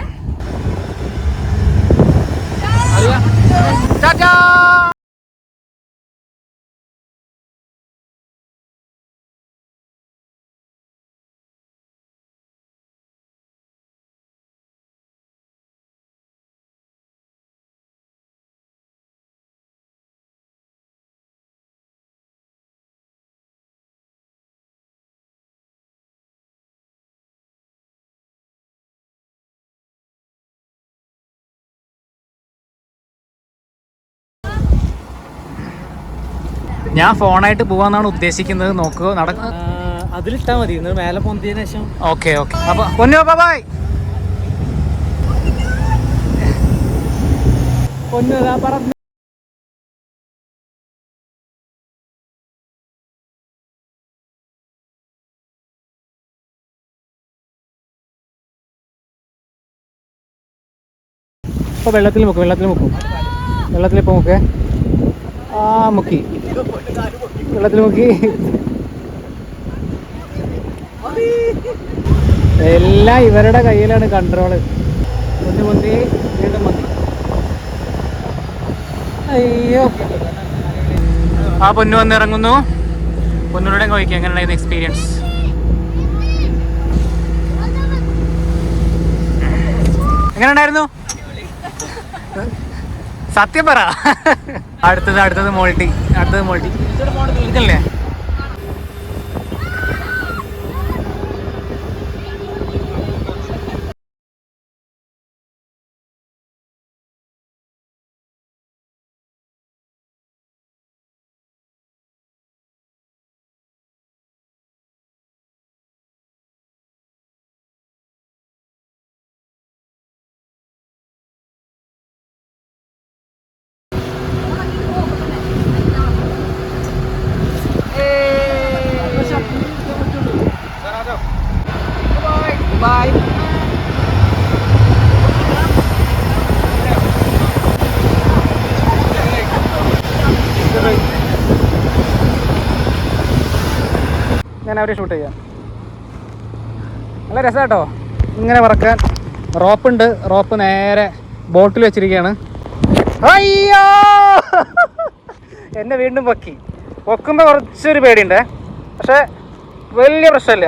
ഞാൻ ഫോണായിട്ട് പോവാന്നാണ് ഉദ്ദേശിക്കുന്നത്. നോക്കുക നടക്കുക. അതിലിട്ടാ മതി. മേലെ പൊന്തിയതിനു ശേഷം. ഓക്കെ. അപ്പൊ പൊന്നു ബൈ. പൊന്നു പറഞ്ഞു. ഇപ്പൊ വെള്ളത്തിൽ ഇപ്പൊ മുക്കേ. മുക്കി. വെള്ളത്തിൽ മുക്കി. എല്ലാം ഇവരുടെ കയ്യിലാണ് കൺട്രോള്. വീണ്ടും മന്തി. അയ്യോ. ആ പൊന്നു വന്നിറങ്ങുന്നു. പൊന്നൂടെ ചോദിക്കുക എങ്ങനെയുണ്ടായിരുന്നു എക്സ്പീരിയൻസ്? എങ്ങനെ ഉണ്ടായിരുന്നു? സത്യം പറ. അടുത്തത് മോൾട്ടി. ഇതല്ലേ? Bye. ഞാൻ അവരെ ഷൂട്ട് ചെയ്യാം. നല്ല രസമാട്ടോ ഇങ്ങനെ പറക്കാൻ. റോപ്പുണ്ട്. റോപ്പ് നേരെ ബോട്ടിൽ വെച്ചിരിക്കുകയാണ്. അയ്യോ എന്നെ വീണ്ടും പൊക്കുമ്പോൾ കുറച്ചൊരു പേടിയുണ്ട്. പക്ഷെ വലിയ പ്രശ്നമില്ല.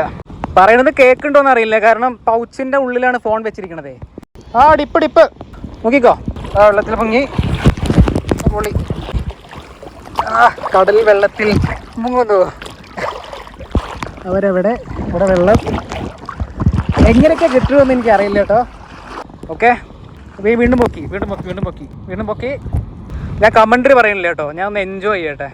പറയണത് കേൾക്കുന്നുണ്ടോന്ന് അറിയില്ല, കാരണം പൗച്ചിൻ്റെ ഉള്ളിലാണ് ഫോൺ വെച്ചിരിക്കണത്. ഡിപ്പ് നോക്കിക്കോ. വെള്ളത്തിൽ പൊങ്ങി പൊളി. കടൽ വെള്ളത്തിൽ മുങ്ങുന്നു. അവരെവിടെ? ഇവിടെ വെള്ളം എങ്ങനെയൊക്കെ കിട്ടുമെന്ന് എനിക്ക് അറിയില്ല കേട്ടോ. ഓക്കെ, വീണ്ടും പൊക്കി. ഞാൻ കമൻട്രി പറയണില്ല കേട്ടോ, ഞാൻ ഒന്ന് എൻജോയ് ചെയ്യട്ടെ.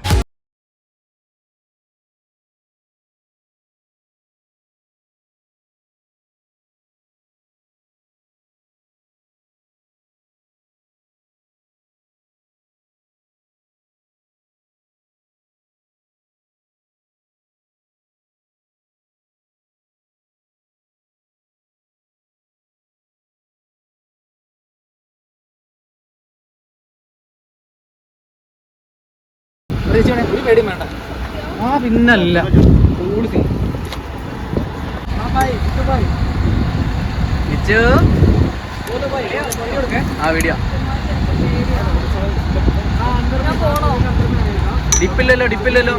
ഒരു പേടിയും വേണ്ട. പിന്നല്ല വീഡിയോ ഡിപ്പില്ലല്ലോ.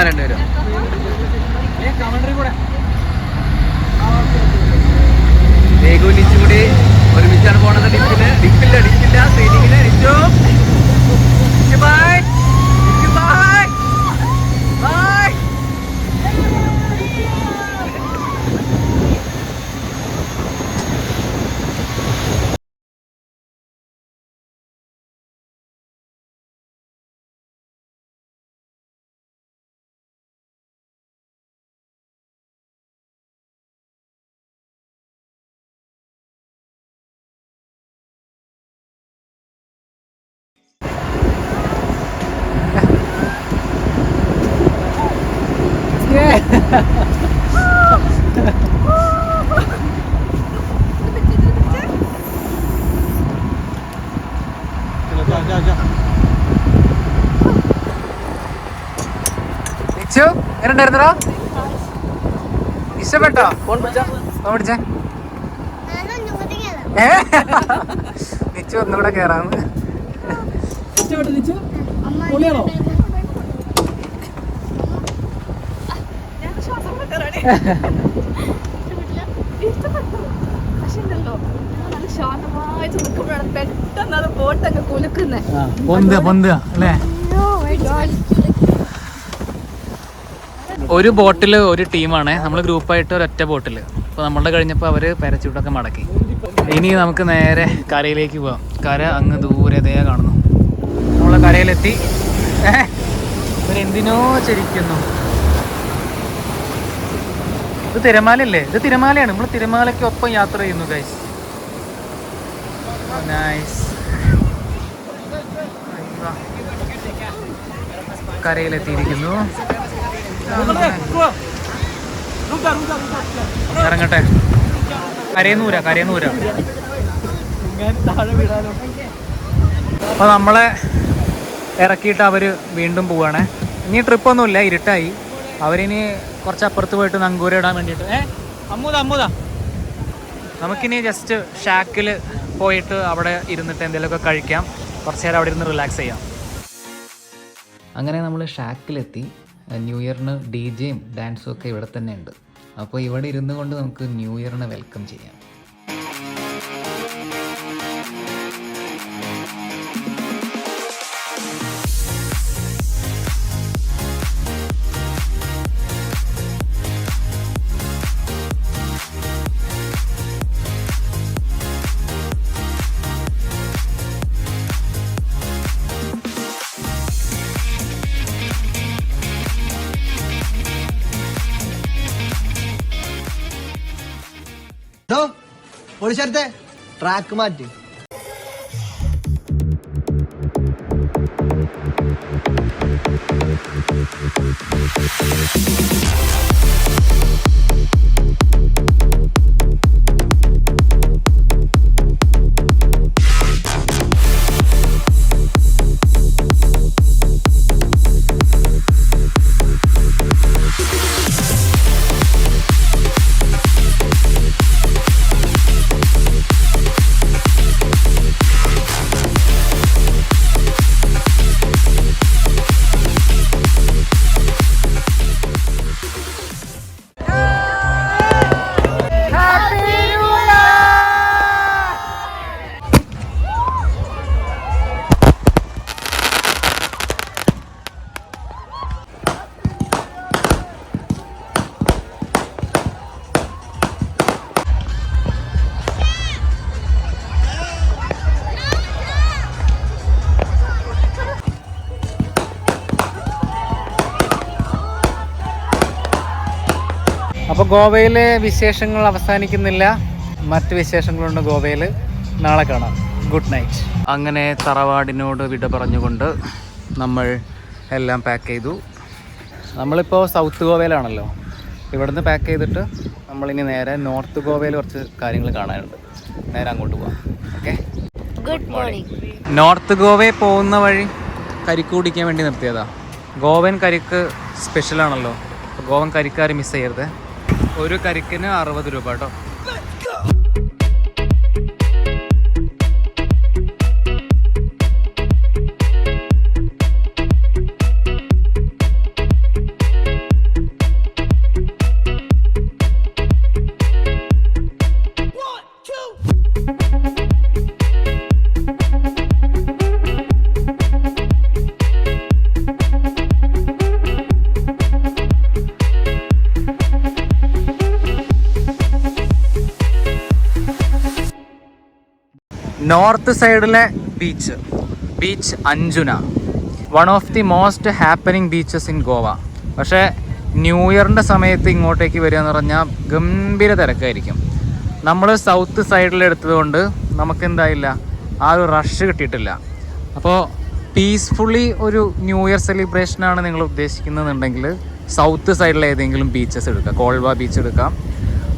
രണ്ടുപേരും ലിച്ചും കൂടി ഒരുമിച്ചാണ് പോണത്. ഡിപ്പില്ല സ്ക്രീനിങ്ങിന്. ബൈ. എങ്ങനെയുണ്ടായിരുന്നോ? ഇഷ്ടപ്പെട്ടോ? ഫോൺ പിടിച്ചേ. നിച്ചു ഒന്നുകൂടെ കേറാന്ന്. അല്ലേ? ഒരു ബോട്ടില് ഒരു ടീമാണ്. നമ്മൾ ഗ്രൂപ്പായിട്ട് ഒരൊറ്റ ബോട്ടിൽ. അപ്പോൾ നമ്മളുടെ കഴിഞ്ഞപ്പോൾ അവർ പാരച്യൂട്ടൊക്കെ മടക്കി. ഇനി നമുക്ക് നേരെ കരയിലേക്ക് പോവാം. കര അങ്ങ് ദൂരെ ദേ കാണുന്നു. നമ്മൾ കരയിലെത്തി. ഇവരെന്തിനോ ചിരിക്കുന്നു. ഇത് തിരമാലയല്ലേ? ഇത് തിരമാലയാണ്. നമ്മൾ തിരമാലയ്ക്ക് ഒപ്പം യാത്ര ചെയ്യുന്നു ഗൈസ്. നൈസ്. കരയിലെത്തിയിരിക്കുന്നു. ഇറങ്ങട്ടെ. കരയെന്നൂര. അപ്പോൾ നമ്മളെ ഇറക്കിയിട്ട് അവർ വീണ്ടും പോവുകയാണ്. ഇനി ട്രിപ്പൊന്നുമില്ല, ഇരുട്ടായി. അവരിനി കുറച്ച് അപ്പുറത്ത് പോയിട്ട് നങ്കൂര ഇടാൻ വേണ്ടിയിട്ട്. അമ്മൂതാ നമുക്കിനി ജസ്റ്റ് ഷാക്കിൽ പോയിട്ട് അവിടെ ഇരുന്നിട്ട് എന്തെങ്കിലുമൊക്കെ കഴിക്കാം. കുറച്ച് നേരം അവിടെ ഇരുന്ന് റിലാക്സ് ചെയ്യാം. അങ്ങനെ നമ്മൾ ഷാക്കിലെത്തി. ന്യൂ ഇയറിന് DJയും ഡാൻസും ഒക്കെ ഇവിടെ തന്നെ ഉണ്ട്. അപ്പോൾ ഇവിടെ ഇരുന്നു കൊണ്ട് നമുക്ക് ന്യൂ ഇയറിനെ വെൽക്കം ചെയ്യാം. പൊളിച്ചേർത്തെ ട്രാക്ക് മാറ്റി. അപ്പോൾ ഗോവയിലെ വിശേഷങ്ങൾ അവസാനിക്കുന്നില്ല, മറ്റ് വിശേഷങ്ങളുണ്ട് ഗോവയിൽ. നാളെ കാണാം. Good night. അങ്ങനെ തറവാടിനോട് വിട പറഞ്ഞുകൊണ്ട് നമ്മൾ എല്ലാം പാക്ക് ചെയ്തു. നമ്മളിപ്പോൾ സൗത്ത് ഗോവയിലാണല്ലോ. ഇവിടുന്ന് പാക്ക് ചെയ്തിട്ട് നമ്മളിനി നേരെ നോർത്ത് ഗോവയിൽ കുറച്ച് കാര്യങ്ങൾ കാണാനുണ്ട്. നേരെ അങ്ങോട്ട് പോവാം. Okay, good morning. നോർത്ത് ഗോവയിൽ പോകുന്ന വഴി കരിക്ക് കുടിക്കാൻ വേണ്ടി നിർത്തിയതാ. ഗോവൻ കരിക്ക് സ്പെഷ്യലാണല്ലോ. ഗോവൻ കരിക്കാർ മിസ് ചെയ്യരുത്. ഒരു കരിക്കിന് 60 രൂപ കേട്ടോ. നോർത്ത് സൈഡിലെ beach Anjuna, one of the most happening beaches in Goa. പക്ഷേ ന്യൂ ഇയറിൻ്റെ സമയത്ത് ഇങ്ങോട്ടേക്ക് വരിക എന്ന് പറഞ്ഞാൽ ഗംഭീര തിരക്കായിരിക്കും. നമ്മൾ സൗത്ത് സൈഡിലെടുത്തത് കൊണ്ട് നമുക്കെന്തായില്ല, ആ ഒരു റഷ് കിട്ടിയിട്ടില്ല. അപ്പോൾ പീസ്ഫുള്ളി ഒരു ന്യൂ ഇയർ സെലിബ്രേഷനാണ് നിങ്ങൾ ഉദ്ദേശിക്കുന്നതെന്നുണ്ടെങ്കിൽ സൗത്ത് സൈഡിലെ ഏതെങ്കിലും ബീച്ചസ് എടുക്കാം. കോൾവ ബീച്ച് എടുക്കാം.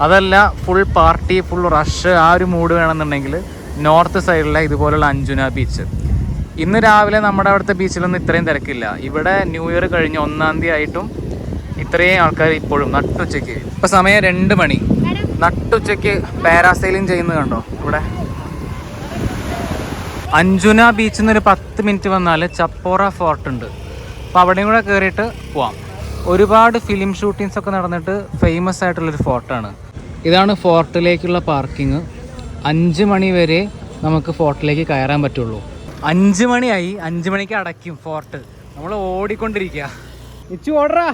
അതല്ല ഫുൾ പാർട്ടി, ഫുൾ റഷ്, ആ ഒരു മൂഡ് വേണമെന്നുണ്ടെങ്കിൽ നോർത്ത് സൈഡിലെ ഇതുപോലുള്ള അഞ്ജുന ബീച്ച്. ഇന്ന് രാവിലെ നമ്മുടെ അവിടുത്തെ ബീച്ചിലൊന്നും ഇത്രയും തിരക്കില്ല. ഇവിടെ ന്യൂ ഇയർ കഴിഞ്ഞ് 1-ാം തീയതി ആയിട്ടും ഇത്രയും ആൾക്കാർ ഇപ്പോഴും നട്ടുച്ചയ്ക്ക്. ഇപ്പോൾ സമയം 2 മണി. നട്ടുച്ചയ്ക്ക് പാരാസൈലിംഗ് ചെയ്യുന്നത് കണ്ടോ ഇവിടെ. അഞ്ജുന ബീച്ചിൽ നിന്ന് ഒരു 10 മിനിറ്റ് വന്നാൽ ചപ്പോറ ഫോർട്ട് ഉണ്ട്. അപ്പോൾ അവിടെയും കൂടെ കയറിയിട്ട് പോവാം. ഒരുപാട് ഫിലിം ഷൂട്ടിങ്സ് ഒക്കെ നടന്നിട്ട് ഫേമസ് ആയിട്ടുള്ളൊരു ഫോർട്ടാണ്. ഇതാണ് ഫോർട്ടിലേക്കുള്ള പാർക്കിങ്. 5 മണി വരെ നമുക്ക് ഫോർട്ടിലേക്ക് കയറാൻ പറ്റുള്ളൂ. 5 മണിയായി. 5 മണിക്ക് അടയ്ക്കും ഫോർട്ട്. നമ്മൾ ഓടിക്കൊണ്ടിരിക്കുക. ഇച്ചു ഓടറാ.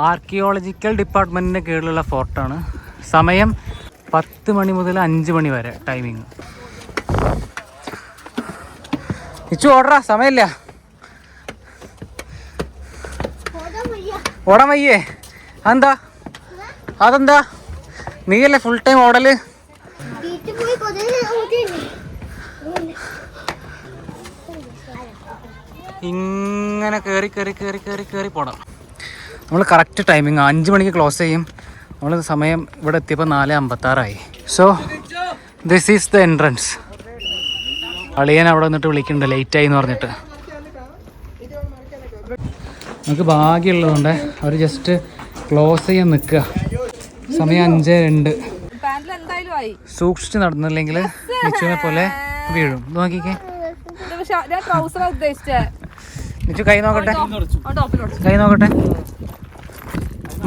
ആർക്കിയോളജിക്കൽ ഡിപ്പാർട്ട്മെൻറ്റിൻ്റെ കീഴിലുള്ള ഫോർട്ടാണ്. സമയം 10 മണി മുതൽ 5 മണി വരെ ടൈമിങ്. ഇച്ചു ഓടറാ, സമയമില്ല. ഓടാൻ വയ്യേ? അതെന്താ? നീയല്ലേ ഫുൾ ടൈം ഓടല്? ഇങ്ങനെ കയറി പോടാം. നമ്മൾ കറക്റ്റ് ടൈമിങ് 5 മണിക്ക് ക്ലോസ് ചെയ്യും. നമ്മൾ സമയം ഇവിടെ എത്തിയപ്പോൾ 4:56 so this is the entrance. അളിയൻ അവിടെ വന്നിട്ട് വിളിക്കുന്നുണ്ട് ലേറ്റായി എന്ന് പറഞ്ഞിട്ട്. നമുക്ക് ഭാഗ്യമുള്ളതുകൊണ്ട് അവർ ജസ്റ്റ് ക്ലോസ് ചെയ്യാൻ നിൽക്കുക. സമയം 5:02. എന്തായാലും ആയി. സൂക്ഷിച്ച് നടന്നില്ലെങ്കിൽ നിച്ചുവിനെ പോലെ വീഴും. നോക്കിക്കേ ഞാൻ ട്രൗസറാ ഉദ്ദേശിച്ചേ. നിച്ചു കൈ നോക്കട്ടെ, കൈ നോക്കട്ടെ.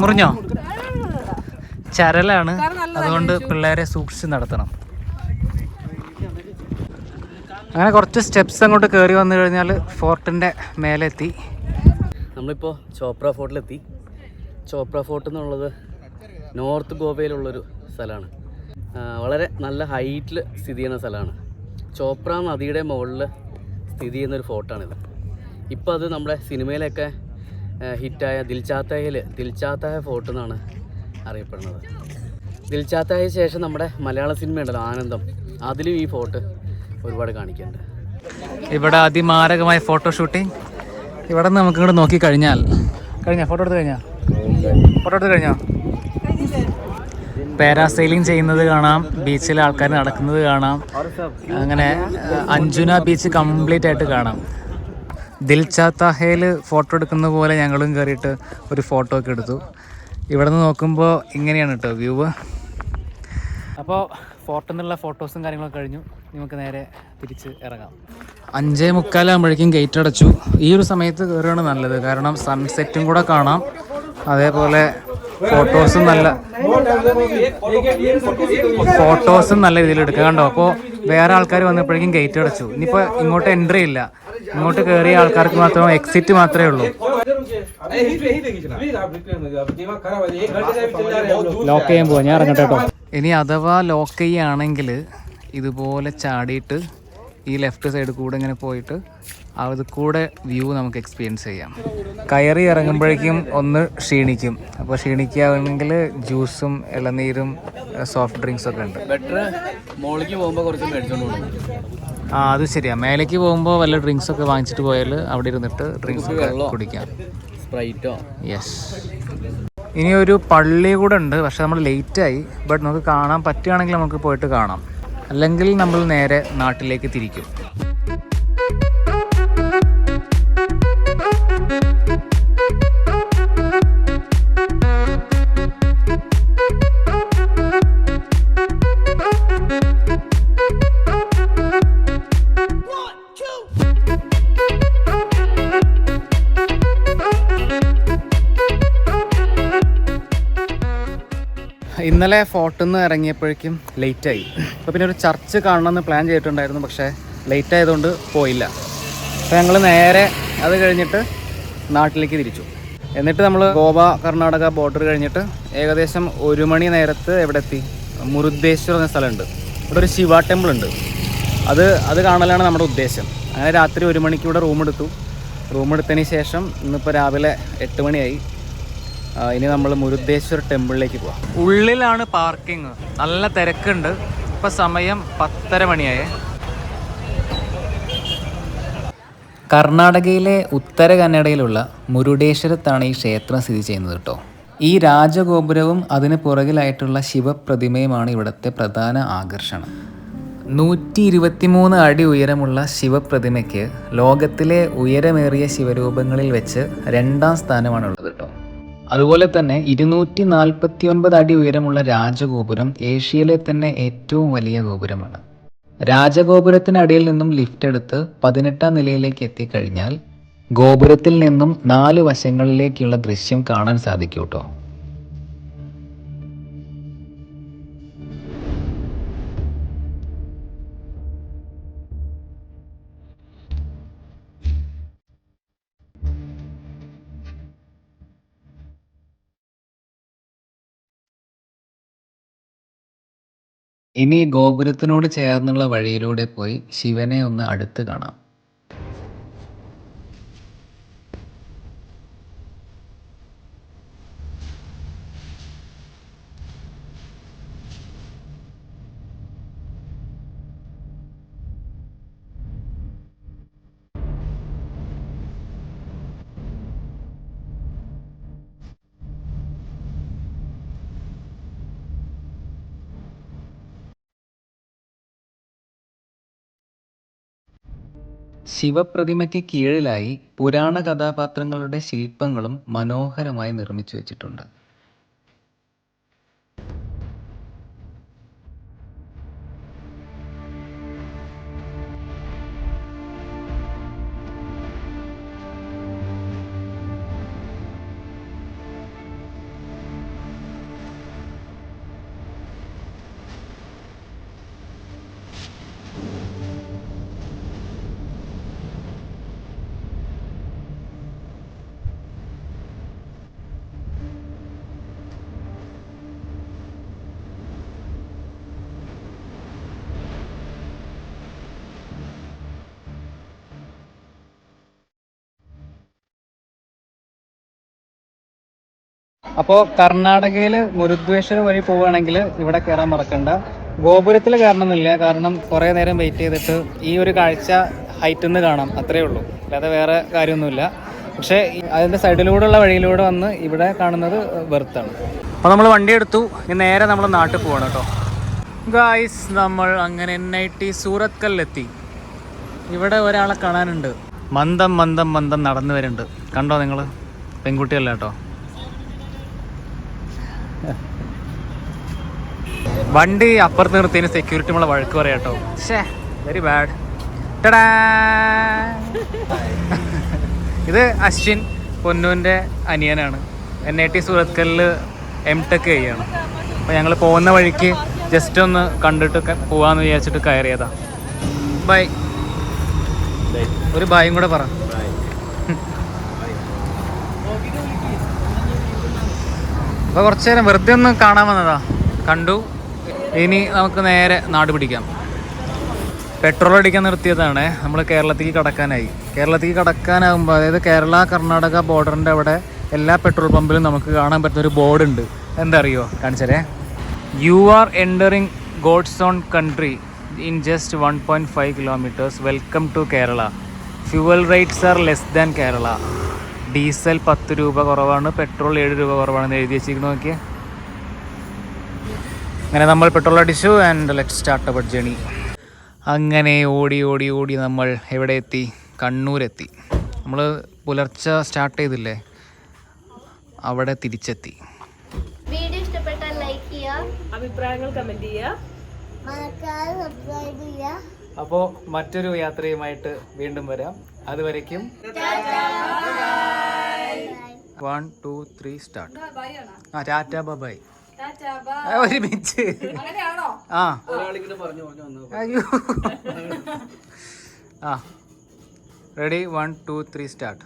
മുറിഞ്ഞോ? ചരലാണ്, അതുകൊണ്ട് പിള്ളേരെ സൂക്ഷിച്ച് നടത്തണം. അങ്ങനെ കുറച്ച് സ്റ്റെപ്സ് അങ്ങോട്ട് കയറി വന്നു കഴിഞ്ഞാൽ ഫോർട്ടിൻ്റെ മേലെ എത്തി. നമ്മളിപ്പോൾ ചോപ്ര ഫോർട്ടിലെത്തി. ചോപ്ര ഫോർട്ട് എന്നുള്ളത് നോർത്ത് ഗോവയിലുള്ളൊരു സ്ഥലമാണ്. വളരെ നല്ല ഹൈറ്റിൽ സ്ഥിതി ചെയ്യുന്ന സ്ഥലമാണ്. ചോപ്ര നദിയുടെ മുകളിൽ സ്ഥിതി ചെയ്യുന്നൊരു ഫോർട്ടാണിത്. ഇപ്പോൾ അത് നമ്മുടെ സിനിമയിലൊക്കെ ഹിറ്റായ ദിൽചാത്തായ ഫോർട്ട് എന്നാണ് അറിയപ്പെടുന്നത്. ദിൽചാത്തായ ശേഷം നമ്മുടെ മലയാള സിനിമ ഉണ്ടല്ലോ ആനന്ദം, അതിലും ഈ ഫോർട്ട് ഒരുപാട് കാണിക്കുന്നുണ്ട്. ഇവിടെ അതിമാരകമായ ഫോട്ടോ ഷൂട്ടിങ്. ഇവിടെ നിന്ന് നമുക്ക് ഇങ്ങോട്ട് നോക്കി കഴിഞ്ഞാൽ ഫോട്ടോ എടുത്ത് കഴിഞ്ഞോ? പാരാസൈലിംഗ് ചെയ്യുന്നത് കാണാം, ബീച്ചിൽ ആൾക്കാർ നടക്കുന്നത് കാണാം. അങ്ങനെ അഞ്ജുന ബീച്ച് കംപ്ലീറ്റ് ആയിട്ട് കാണാം. ദിൽചാത്താഹയിൽ ഫോട്ടോ എടുക്കുന്ന പോലെ ഞങ്ങളും കയറിയിട്ട് ഒരു ഫോട്ടോ ഒക്കെ എടുത്തു. ഇവിടെ നിന്ന് നോക്കുമ്പോൾ ഇങ്ങനെയാണ് കേട്ടോ വ്യൂ. അപ്പോൾ ഫോർട്ടിൽ നിന്നുള്ള ഫോട്ടോസും കാര്യങ്ങളൊക്കെ കഴിഞ്ഞു. നമുക്ക് നേരെ തിരിച്ച് ഇറങ്ങാം. 5:45 ഗേറ്റ് അടച്ചു. ഈ ഒരു സമയത്ത് കയറുകയാണ് നല്ലത്, കാരണം സൺസെറ്റും കൂടെ കാണാം. അതേപോലെ ഫോട്ടോസും നല്ല രീതിയിൽ എടുക്കാം. കണ്ടോ? അപ്പോൾ വേറെ ആൾക്കാർ വന്നപ്പോഴേക്കും ഗേറ്റ് അടച്ചു. ഇനിയിപ്പോൾ ഇങ്ങോട്ട് എൻട്രി ഇല്ല, ഇങ്ങോട്ട് കയറിയ ആൾക്കാർക്ക് മാത്രം എക്സിറ്റ് മാത്രമേ ഉള്ളൂ. ലോക്ക് ചെയ്യാൻ പോവാ, ഞാൻ ഇറങ്ങട്ടെ കേട്ടോ. ഇനി അഥവാ ലോക്ക് ചെയ്യുകയാണെങ്കിൽ ഇതുപോലെ ചാടിയിട്ട് ഈ ലെഫ്റ്റ് സൈഡ് കൂടെ ഇങ്ങനെ പോയിട്ട് അത് കൂടെ വ്യൂ നമുക്ക് എക്സ്പീരിയൻസ് ചെയ്യാം. കയറി ഇറങ്ങുമ്പോഴേക്കും ഒന്ന് ക്ഷീണിക്കും. അപ്പോൾ ക്ഷീണിക്കുകയാണെങ്കിൽ ജ്യൂസും ഇളനീരും സോഫ്റ്റ് ഡ്രിങ്ക്സ് ഒക്കെ ഉണ്ട്. ബെറ്റർ മോളിലേക്ക് പോകുമ്പോൾ കുറച്ച് മേടിച്ചോണ്ട് പോകും. അത് ശരിയാ. മേലേക്ക് പോകുമ്പോൾ വല്ല ഡ്രിങ്ക്സ് ഒക്കെ വാങ്ങിച്ചിട്ട് പോയാൽ അവിടെ ഇരുന്നിട്ട് ഡ്രിങ്ക്സ് ഒക്കെ കുടിക്കാം. സ്പ്രൈറ്റോ. യെസ്. ഇനി ഒരു പള്ളി കൂടെ ഉണ്ട്, പക്ഷെ നമ്മൾ ലേറ്റായി. ബട്ട് നമുക്ക് കാണാൻ പറ്റുകയാണെങ്കിൽ നമുക്ക് പോയിട്ട് കാണാം, അല്ലെങ്കിൽ നമ്മൾ നേരെ നാട്ടിലേക്ക് തിരിക്കും. ഇന്നലെ ഫോർട്ടിൽ നിന്ന് ഇറങ്ങിയപ്പോഴേക്കും ലേറ്റായി. അപ്പോൾ പിന്നെ ഒരു ചർച്ച് കാണണമെന്ന് പ്ലാൻ ചെയ്തിട്ടുണ്ടായിരുന്നു, പക്ഷേ ലേറ്റ് ആയതുകൊണ്ട് പോയില്ല. അപ്പോൾ ഞങ്ങൾ നേരെ അത് കഴിഞ്ഞിട്ട് നാട്ടിലേക്ക് തിരിച്ചു. എന്നിട്ട് നമ്മൾ ഗോവ കർണാടക ബോർഡർ കഴിഞ്ഞിട്ട് ഏകദേശം 1 മണി നേരത്ത് എവിടെ എത്തി? മുരുദ്ദേശ്വർ എന്ന സ്ഥലമുണ്ട്. ഇവിടെ ഒരു ശിവ ടെമ്പിൾ ഉണ്ട്. അത് കാണലാണ് നമ്മുടെ ഉദ്ദേശം. അങ്ങനെ രാത്രി 1 മണിക്ക് ഇവിടെ റൂം എടുത്തതിന് ശേഷം ഇന്നിപ്പോൾ രാവിലെ 8 മണിയായി. ഇനി നമ്മൾ മുരുദ്ദേശ്വർ ടെമ്പിളിലേക്ക് പോവാം. ഉള്ളിലാണ് പാർക്കിംഗ്, നല്ല തിരക്കുണ്ട്. ഇപ്പം സമയം 10:30 മണിയായേ. കർണാടകയിലെ ഉത്തര കന്നഡയിലുള്ള മുരുഡേശ്വരത്താണ് ഈ ക്ഷേത്രം സ്ഥിതി ചെയ്യുന്നത് കേട്ടോ. ഈ രാജഗോപുരവും അതിന് പുറകിലായിട്ടുള്ള ശിവപ്രതിമയുമാണ് ഇവിടുത്തെ പ്രധാന ആകർഷണം. 123 അടി ഉയരമുള്ള ശിവപ്രതിമയ്ക്ക് ലോകത്തിലെ ഉയരമേറിയ ശിവരൂപങ്ങളിൽ വെച്ച് 2ാം സ്ഥാനമാണുള്ളത് കേട്ടോ. അതുപോലെ തന്നെ 249 അടി ഉയരമുള്ള രാജഗോപുരം ഏഷ്യയിലെ തന്നെ ഏറ്റവും വലിയ ഗോപുരമാണ്. രാജഗോപുരത്തിനടിയിൽ നിന്നും ലിഫ്റ്റ് എടുത്ത് 18ാം നിലയിലേക്ക് എത്തിക്കഴിഞ്ഞാൽ ഗോപുരത്തിൽ നിന്നും 4 വശങ്ങളിലേക്കുള്ള ദൃശ്യം കാണാൻ സാധിക്കും കേട്ടോ. ഇനി ഗോപുരത്തിനോട് ചേർന്നുള്ള വഴിയിലൂടെ പോയി ശിവനെ ഒന്ന് അടുത്ത് കാണാം. ശിവപ്രതിമയ്ക്ക് കീഴിലായി പുരാണ കഥാപാത്രങ്ങളുടെ ശില്പങ്ങളും മനോഹരമായി നിർമ്മിച്ചു വെച്ചിട്ടുണ്ട്. അപ്പോൾ കർണാടകയിൽ മുരുദ്വേശ്വര വഴി പോവുകയാണെങ്കിൽ ഇവിടെ കയറാൻ മറക്കണ്ട. ഗോപുരത്തിൽ കയറണമെന്നില്ല, കാരണം കുറേ നേരം വെയിറ്റ് ചെയ്തിട്ട് ഈ ഒരു കാഴ്ച ഹൈറ്റിൽ നിന്ന് കാണാം, അത്രേ ഉള്ളൂ. അല്ലാതെ വേറെ കാര്യമൊന്നുമില്ല. പക്ഷേ അതിൻ്റെ സൈഡിലൂടെയുള്ള വഴിയിലൂടെ വന്ന് ഇവിടെ കാണുന്നത് വെറുത്താണ്. അപ്പോൾ നമ്മൾ വണ്ടി എടുത്തു, ഇനി നേരെ നമ്മൾ നാട്ടിൽ പോകണം കേട്ടോ. ഗായ്സ്, നമ്മൾ അങ്ങനെ NIT സൂറത്കല്ലെത്തി. ഇവിടെ ഒരാളെ കാണാനുണ്ട്, മന്ദം മന്ദം മന്ദം നടന്നു വരുന്നുണ്ട്. കണ്ടോ നിങ്ങൾ? പെൺകുട്ടിയല്ല കേട്ടോ. വണ്ടി അപ്പുറത്ത് നിർത്തിയതിന് സെക്യൂരിറ്റി നമ്മളെ വഴക്ക് പറയാം കേട്ടോ. ഷേ, വെരി ബാഡ്. ഇത് അശ്വിൻ, പൊന്നുവിൻ്റെ അനിയനാണ്. NIT സൂറത്കല്ലിൽ M.Tech ചെയ്യാണ്. അപ്പോൾ ഞങ്ങൾ പോകുന്ന വഴിക്ക് ജസ്റ്റ് ഒന്ന് കണ്ടിട്ട് പോവാന്ന് വിചാരിച്ചിട്ട് കയറിയതാ. ബൈ. ഒരു ബായും കൂടെ പറ. അപ്പോൾ കുറച്ച് നേരം വെറുതെ ഒന്ന് കാണാൻ വന്നതാ, കണ്ടു. ഇനി നമുക്ക് നേരെ നാട് പിടിക്കാം. പെട്രോൾ അടിക്കാൻ നിർത്തിയതാണ്. നമ്മൾ കേരളത്തിലേക്ക് കടക്കാനായി. കേരളത്തിലേക്ക് കടക്കാനാകുമ്പോൾ, അതായത് കേരള കർണാടക ബോർഡറിൻ്റെ അവിടെ എല്ലാ പെട്രോൾ പമ്പിലും നമുക്ക് കാണാൻ പറ്റുന്നൊരു ബോർഡുണ്ട്. എന്താ അറിയോ? കാണിച്ചാലേ. You are entering God's own country in just 1.5 kilometres. Welcome to Kerala. Fuel rates are less than Kerala. Diesel 10 രൂപ കുറവാണ്, പെട്രോൾ 7 രൂപ കുറവാണെന്ന് എഴുതി വെച്ചിരിക്കുന്നു. നോക്കിയേ. അങ്ങനെ നമ്മൾ പെട്രോൾ അടിച്ചു. And let start our journey. അങ്ങനെ ഓടി ഓടി ഓടി നമ്മൾ എവിടെ എത്തി? കണ്ണൂരെത്തി. നമ്മൾ പുലർച്ചെ സ്റ്റാർട്ട് ചെയ്തില്ലേ, അവിടെ തിരിച്ചെത്തി. വീഡിയോ ഇഷ്ടപ്പെട്ടാൽ ലൈക്ക് ചെയ്യുക, അഭിപ്രായങ്ങൾ കമന്റ് ചെയ്യുക, മറക്കാതെ സബ്സ്ക്രൈബ് ചെയ്യുക. അപ്പോൾ മറ്റൊരു യാത്രയുമായിട്ട് വീണ്ടും വരാം. അതുവരയ്ക്കും 1 2 3 സ്റ്റാർട്ട്. ടാറ്റ ബൈ. ഒരുമിച്ച്. ആ, അയ്യോ. ആ, റെഡി? 1 2 3 സ്റ്റാർട്ട്.